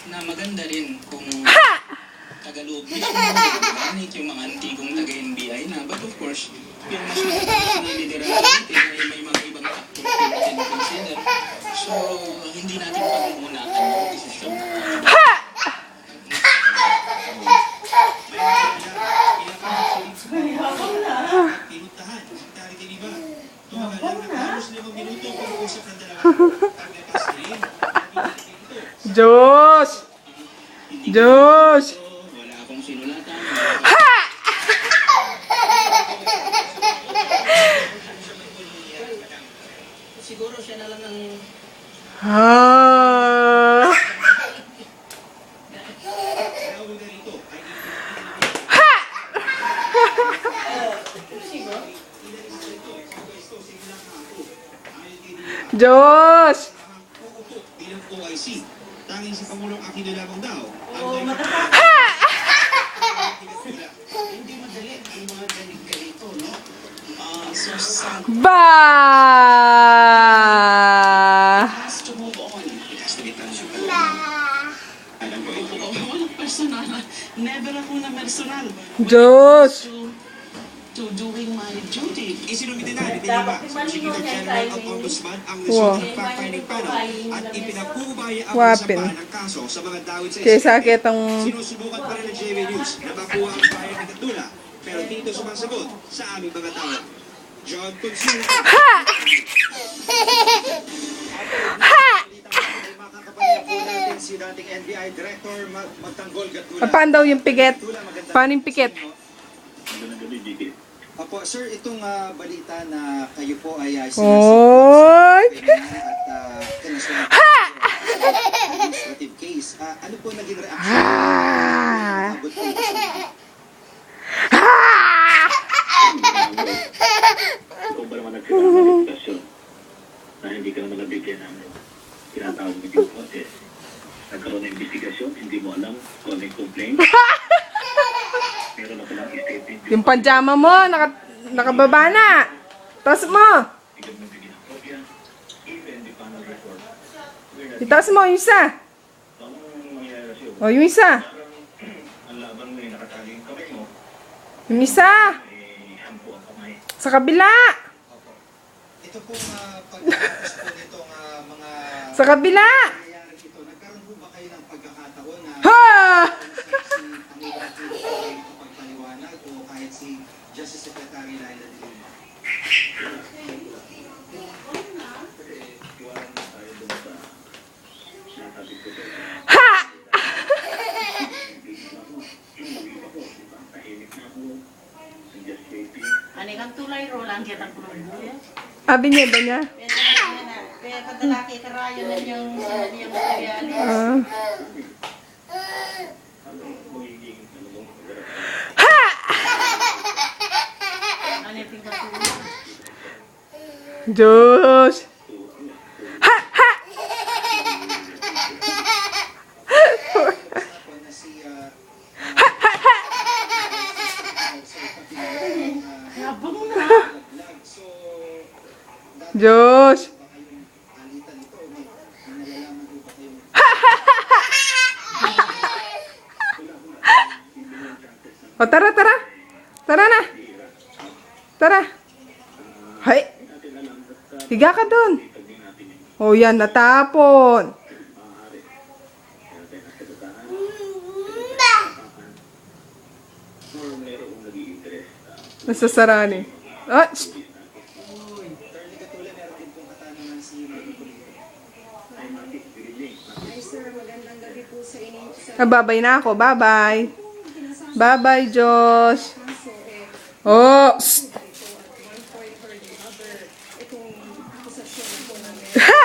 na maganda rin kung tagalog mismo, gamit yung mga antigong taga-NBI na. But of course, yung mas professionally derived natin may mga ibang factors na natin consider. So, hindi natin pag-uunatan yung desisyon. Diyos! Diyos! Wala akong sinulatan. Siguro siya na lang ang... Diyos! Bilang OIC, tanging si Pangulong Aquino lamang daw. Hindi madali ang mga galing-galito, no? So, Ba! has to move on. It has to be tangible. Alam ko ito. Walang personal. Never ako na personal. Diyos! To doing my duty. Isinumiti na ni Lima sa Chiquita General of Ombudsman ang Wow. National Fact-Finding Panel at ipinag-ubay ang Wapin. sampahan ng kaso sa mga dawit sa Kaya isip. sakit ang... Sinusubukan pa rin ng JW News na makuha ang bayan ng Gatula pero dito sumasagot sa aming mga tao. John Consuelo. Makakapalaya po natin si dating NBI Director Magtanggol Gatula. Paano daw yung pikit? Paano yung pikit? Opo, sir, itong balita na kayo po ay Oy! at kinasuhan administrative case. Ano po naging reaction? Abot po ito sa Ikaw ba naman nagsimula ng investigasyon na hindi ka naman nabigyan ng tinatawag na due process? Nagkaroon ng investigasyon, hindi mo alam kung may complaint. Meron na palang statement. Yung panjama mo, nakababa na. Taas mo. Hindi mo nabigyan ng kopya. Even the panel report. Itaas mo, yung isa. Anong mangyayari sa'yo? O, yung isa. Ang laban mo yung nakatali yung kamay mo, Yung isa. hampo ang kamay. Sa kabila. ito pong pagkakos po nitong mga Sa kabila. nangyayari ito. Nagkaroon po ba kayo ng pagkakataon na Ha! si Pangulong Aquino ay pagpaliwanag o kahit si Justice Secretary Laila de Lima? Iwanan na tayo dun sa sinasabi ko sa'yo. Ha! Tahimik na ako. I'm just waiting. Ani kang tulay ro lang kita kulong buya. Abi niya ba niya? Kaya kadalaki karayo na yung material. Ano magiging ano mo? Ani ping patulong. Diyos! Ha! Ha! Ako na si Habang na. so Diyos! ba kayong alitan ito o may nalalaman po ba kayong O, tara, tara. Tara na. Tara. Hay. Higa ka dun. O, yan, natapon. Nasasarani. Ah, shh. Attorney Gatula, meron din pong katanungan si Babay na ako. Bye-bye. Bye-bye, Diyos. Oh, shh. Ha!